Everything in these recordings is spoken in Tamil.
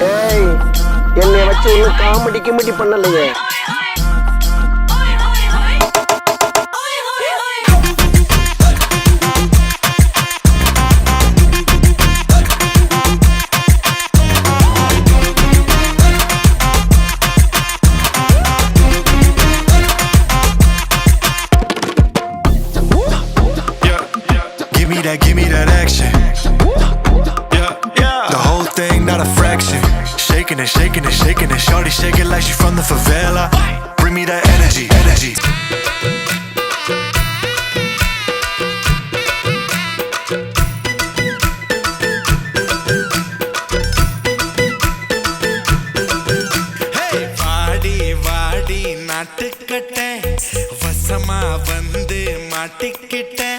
ஏய், என்னை வச்சு ஒன்னும் காமெடி கிமெடி பண்ணலையே. Give me that action. The whole thing, not a fraction. Shaking it, shaking it, shaking it. Shorty shake it like she from the favela. Bring me that energy, energy. Hey, vaadi vaadi naattukette vasama vande maatikitte.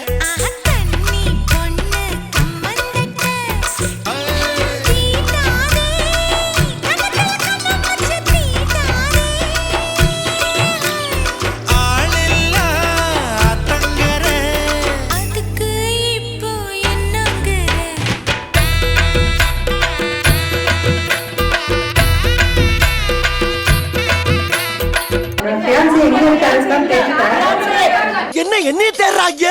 என்ன என்னைய தேடுறாங்க?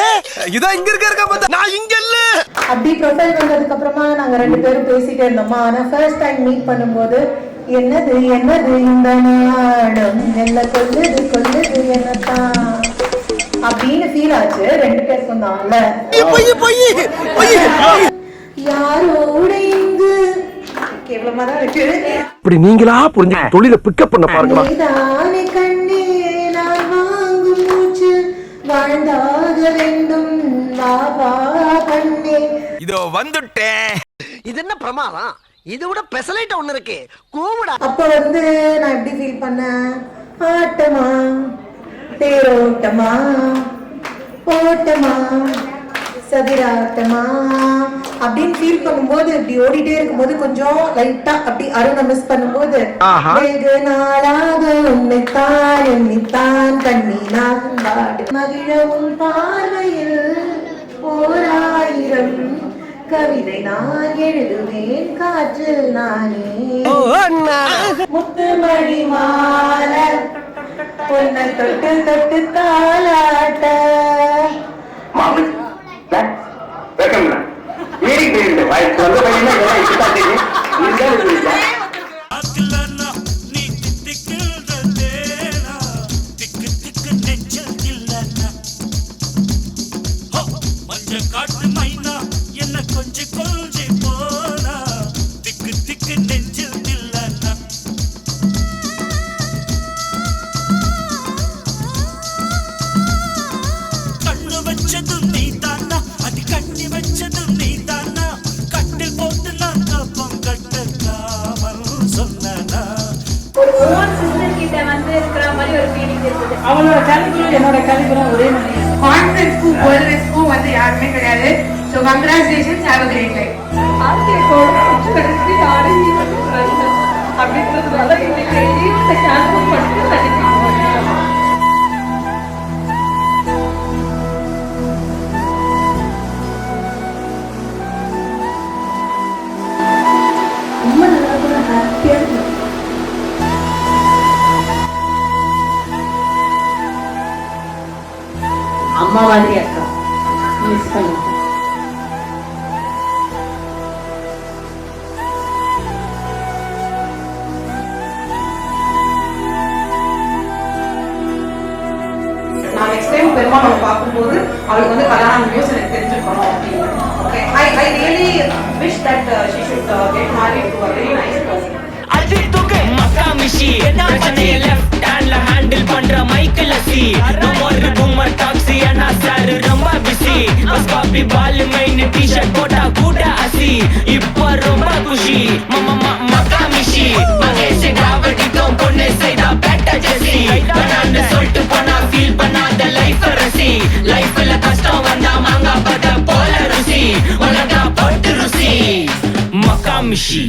இதான் இங்க இருக்க நான் இங்க இல்ல. அப்படி ப்ரொஃபைல் வந்ததுக்கு அப்புறமா நாங்க ரெண்டு பேரும் பேசிட்டே இருந்தோமா. ஆனா ஃபர்ஸ்ட் டைம் மீட் பண்ணும்போது என்னது என்னது இந்த நாடம் என்ன கொல்லுது கொல்லுது என்னத்தான் அப்படின்னு ஃபீல் ஆச்சு ரெண்டு பேருக்கும் தான்ல. யாரோட இங்கு கேவலமா தான் இருக்கு. இப்படி நீங்களா புரிஞ்சு தொழில பிக்கப் பண்ண பாருங்களா. நீதானே கண்ணே நான் வாங்கும் மூச்சு வாழ்ந்தாக வேண்டும் வா வா கண்ணே. இதோ வந்துட்டேன். இது என்ன பிரமாதம்? இது விட பெசலைட் ஒண்ணு இருக்கு. கூவுடா. அப்ப வந்து நான் எப்படி ஃபீல் பண்ணேன்? ஆட்டமா தேரோட்டமா ஓட்டமா சதிராட்டமா அப்படின்னு ஃபீல் பண்ணும்போது இப்படி ஓடிட்டே இருக்கும்போது கொஞ்சம் லைட்டா அப்படி அருணை மிஸ் பண்ணும்போது வெகு நாளாக உன்னைத்தான் எண்ணித்தான் கண்ணினான் பாடு மகிழ உன் பார்வையில் ஓராயிரம் கவிதை நான் எழுதுவேன் காற்றில் நானே முத்துமணி மால பொன்னை தொட்டு தொட்டு தாளாட்ட. காட்டு மைனா என்ன கொஞ்சம் கொஞ்சி போனா திக்கு திக்கு நெஞ்சில் இல்லன்னா கண்ணு வச்சதும் நீ தானா அது கண்ணி வச்சதும் நீ தானா கட்டில் போட்டு நான் கப்பம் கட்டக்காமல் சொன்னா அவளோட கல்வியும் என்னோட கல்வியும் ஒரே மாதிரி கான்ஃபிடன்ஸ்க்கும் வேர்ல்ட்ஸ்க்கும் வந்து யாருமே கிடையாது. So congratulations, have a great life. அப்படின்றதுனால இன்னைக்கு கேன்சல் பண்ணிட்டு ரொம்ப நல்லா கூட ஹாப்பியா இருக்கு. அம்மா மாதிரி அக்கா மிஸ் பண்ணி நான் நெக்ஸ்ட் டைம் பெருமாள் பார்க்கும்போது அவளுக்கு வந்து கல்யாணம் நியூஸ் எனக்கு தெரிஞ்சுக்கணும் அப்படின்னு. Okay, I really wish that she should get married to a very nice person. அஜித்துக்கு மக்கா மிஷி பிரச்சனைய லெஃப்ட் ஹேண்ட்ல ஹேண்டில் பண்ற மைக்கேல் அசி நம்ம ஒரு பூமர் டாக்ஸி அண்ணா சார் ரொம்ப பிஸி பஸ் காப்பி பால் மைன் டி-ஷர்ட் போட்டா கூட அசி இப்போ ரொம்ப குஷி மக்கா மிஷி மகேஷ் கிராவடிக்கும் பொண்ணு செய்தா பெட்ட ஜெசி பண்ணான்னு சொல்லிட்டு போனா ஃபீல் பண்ணாத லைஃப் ரசி லைஃப்ல கஷ்டம் வந்தா மாங்கா பத போல ருசி உனக்கா பட்டு ருசி மக்கா மிஷி.